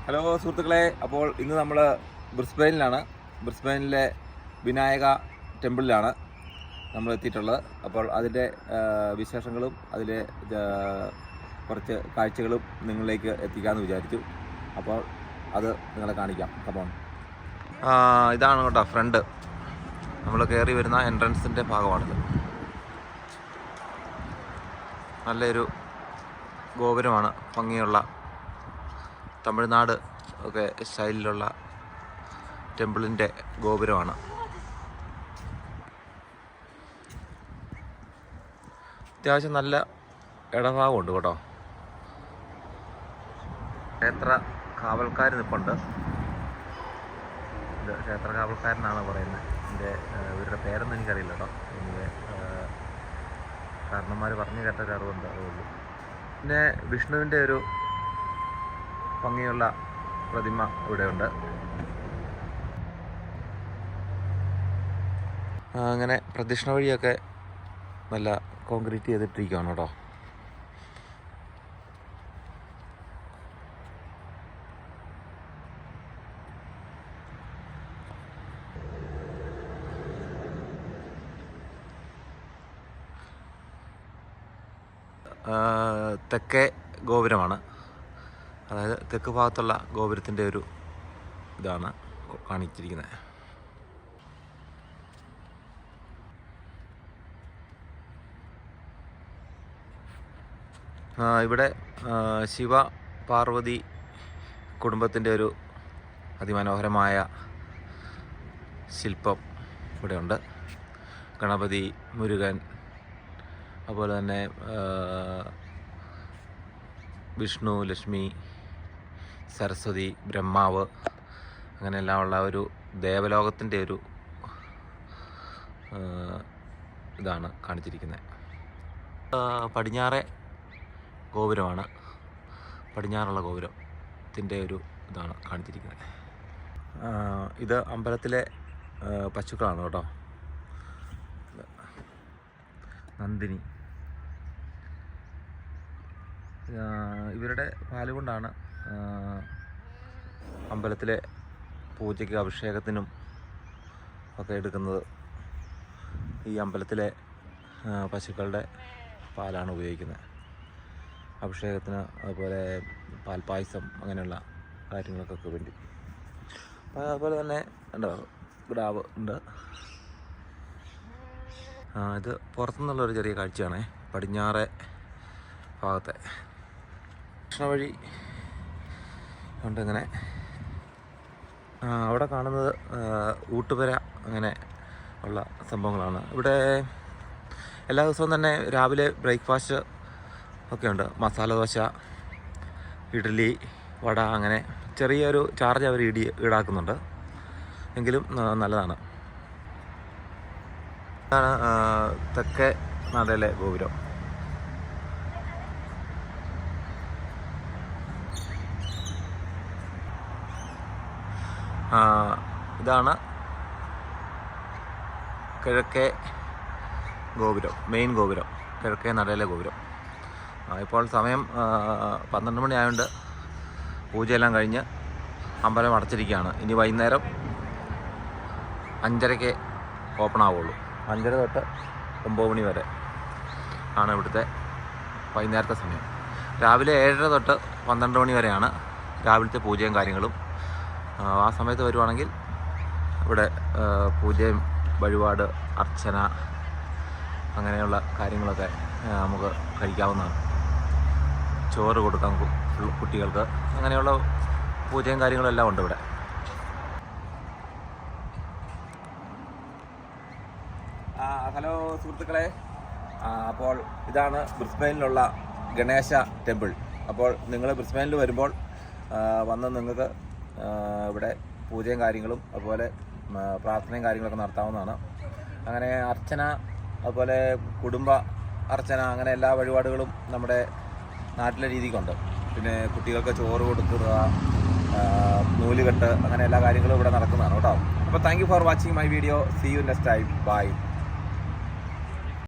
Hello സുഹൃത്തുക്കളെ, അപ്പോൾ ഇന്ന് നമ്മൾ ബ്രിസ്ബെയിനിലാണ്. ബ്രിസ്ബെയിനിലെ വിനായക ടെമ്പിളിലാണ് നമ്മൾ എത്തിയിട്ടുള്ളത്. അപ്പോൾ അതിൻ്റെ വിശേഷങ്ങളും അതിലെ കുറച്ച് കാഴ്ചകളും നിങ്ങളിലേക്ക് എത്തിക്കാമെന്ന് വിചാരിച്ചു. അപ്പോൾ അത് നിങ്ങളെ കാണിക്കാം. കമോൺ. ഇതാണ് കേട്ടോ ഫ്രണ്ട്, നമ്മൾ കയറി വരുന്ന എൻട്രൻസിൻ്റെ ഭാഗമാണിത്. നല്ലൊരു ഗോപുരമാണ്, ഭംഗിയുള്ള തമിഴ്നാട് ഒക്കെ സ്റ്റൈലിലുള്ള ടെമ്പിളിൻ്റെ ഗോപുരമാണ്. അത്യാവശ്യം നല്ല ഇടഭാഗമുണ്ട് കേട്ടോ. ക്ഷേത്ര കാവൽക്കാർ നിൽപ്പുണ്ട്. ഇത് ക്ഷേത്ര കാവൽക്കാരനാണ് പറയുന്നത്. ഇവരുടെ പേരൊന്നും എനിക്കറിയില്ല കേട്ടോ. എനിക്ക് കാരണന്മാർ പറഞ്ഞു കേട്ട അറിവുണ്ട്, അതുള്ളൂ. പിന്നെ വിഷ്ണുവിൻ്റെ ഒരു ഭംഗിയുള്ള പ്രതിമ ഇവിടെയുണ്ട്. അങ്ങനെ പ്രദക്ഷിണ വഴിയൊക്കെ നല്ല കോൺക്രീറ്റ് ചെയ്തിട്ടിരിക്കുകയാണ് കേട്ടോ. തെക്കേ ഗോപുരമാണ്, അതായത് തെക്ക് ഭാഗത്തുള്ള ഗോപുരത്തിൻ്റെ ഒരു ഇതാണ് കാണിച്ചിരിക്കുന്നത്. ഇവിടെ ശിവ പാർവതി കുടുംബത്തിൻ്റെ ഒരു അതിമനോഹരമായ ശില്പം ഇവിടെയുണ്ട്. ഗണപതി, മുരുകൻ, അതുപോലെ തന്നെ വിഷ്ണു, ലക്ഷ്മി, സരസ്വതി, ബ്രഹ്മാവ്, അങ്ങനെയെല്ലാം ഉള്ള ഒരു ദേവലോകത്തിൻ്റെ ഒരു ഇതാണ് കാണിച്ചിരിക്കുന്നത്. പടിഞ്ഞാറേ ഗോപുരമാണ്, പടിഞ്ഞാറുള്ള ഗോപുരത്തിൻ്റെ ഒരു ഇതാണ് കാണിച്ചിരിക്കുന്നത്. ഇത് അമ്പലത്തിലെ പശുക്കളാണ് കേട്ടോ. നന്ദിനി, ഇവരുടെ പാലുകൊണ്ടാണ് അമ്പലത്തിലെ പൂജയ്ക്ക് അഭിഷേകത്തിനും ഒക്കെ എടുക്കുന്നത്. ഈ അമ്പലത്തിലെ പശുക്കളുടെ പാലാണ് ഉപയോഗിക്കുന്നത് അഭിഷേകത്തിന്, അതുപോലെ പാൽപ്പായസം അങ്ങനെയുള്ള കാര്യങ്ങൾക്കൊക്കെ വേണ്ടി. അതുപോലെ തന്നെ ഉണ്ടോ കിടാവ് ഉണ്ട്. ഇത് പുറത്തുനിന്നുള്ളൊരു ചെറിയ കാഴ്ചയാണ്, പടിഞ്ഞാറേ ഭാഗത്തെ ദക്ഷിണ വഴി ഉണ്ട്. ഇങ്ങനെ അവിടെ കാണുന്നത് ഊട്ടുപുര അങ്ങനെ ഉള്ള സംഭവങ്ങളാണ്. ഇവിടെ എല്ലാ ദിവസവും തന്നെ രാവിലെ ബ്രേക്ക്ഫാസ്റ്റ് ഒക്കെ ഉണ്ട്. മസാല ദോശ, ഇഡ്ഡലി, വട, അങ്ങനെ ചെറിയൊരു ചാർജ് അവർ ഈടാക്കുന്നുണ്ട്, എങ്കിലും നല്ലതാണ്. ഇതാണ് തെക്കേ നടയിലെ ഗോപുരം. ഇതാണ് കിഴക്കേ ഗോപുരം, മെയിൻ ഗോപുരം, കിഴക്കേ നടയിലെ ഗോപുരം. ഇപ്പോൾ സമയം 12 മണി ആയതുകൊണ്ട് പൂജയെല്ലാം കഴിഞ്ഞ് അമ്പലം അടച്ചിരിക്കുകയാണ്. ഇനി വൈകുന്നേരം 5:30 ഓപ്പൺ ആവുള്ളൂ. 5:30 തൊട്ട് 9 മണി വരെ ആണ് ഇവിടുത്തെ വൈകുന്നേരത്തെ സമയം. രാവിലെ 7:30 തൊട്ട് 12 മണി വരെയാണ് രാവിലത്തെ പൂജയും കാര്യങ്ങളും. ആ സമയത്ത് വരുവാണെങ്കിൽ ഇവിടെ പൂജയും വഴിപാട്, അർച്ചന, അങ്ങനെയുള്ള കാര്യങ്ങളൊക്കെ നമുക്ക് കഴിക്കാവുന്നതാണ്. ചോറ് കൊടുക്കാം കുട്ടികൾക്ക്, അങ്ങനെയുള്ള പൂജയും കാര്യങ്ങളും എല്ലാം ഉണ്ട് ഇവിടെ. ഹലോ സുഹൃത്തുക്കളെ, അപ്പോൾ ഇതാണ് ബ്രിസ്ബെയിനിലുള്ള ഗണേശ ടെമ്പിൾ. അപ്പോൾ നിങ്ങൾ ബ്രിസ്ബെയിനിൽ വരുമ്പോൾ വന്ന് നിങ്ങൾക്ക് ഇവിടെ പൂജയും കാര്യങ്ങളും അതുപോലെ പ്രാർത്ഥനയും കാര്യങ്ങളൊക്കെ നടത്താവുന്നതാണ്. അങ്ങനെ അർച്ചന, അതുപോലെ കുടുംബ അർച്ചന, അങ്ങനെ എല്ലാ വഴിപാടുകളും നമ്മുടെ നാട്ടിലെ രീതിക്കുണ്ട്. പിന്നെ കുട്ടികൾക്ക് ചോറ് കൊടുക്കുക, നൂലുകെട്ട്, അങ്ങനെ എല്ലാ കാര്യങ്ങളും ഇവിടെ നടക്കുന്നതാണ് കേട്ടോ. അപ്പോൾ thank you for watching my video. See you next time. By.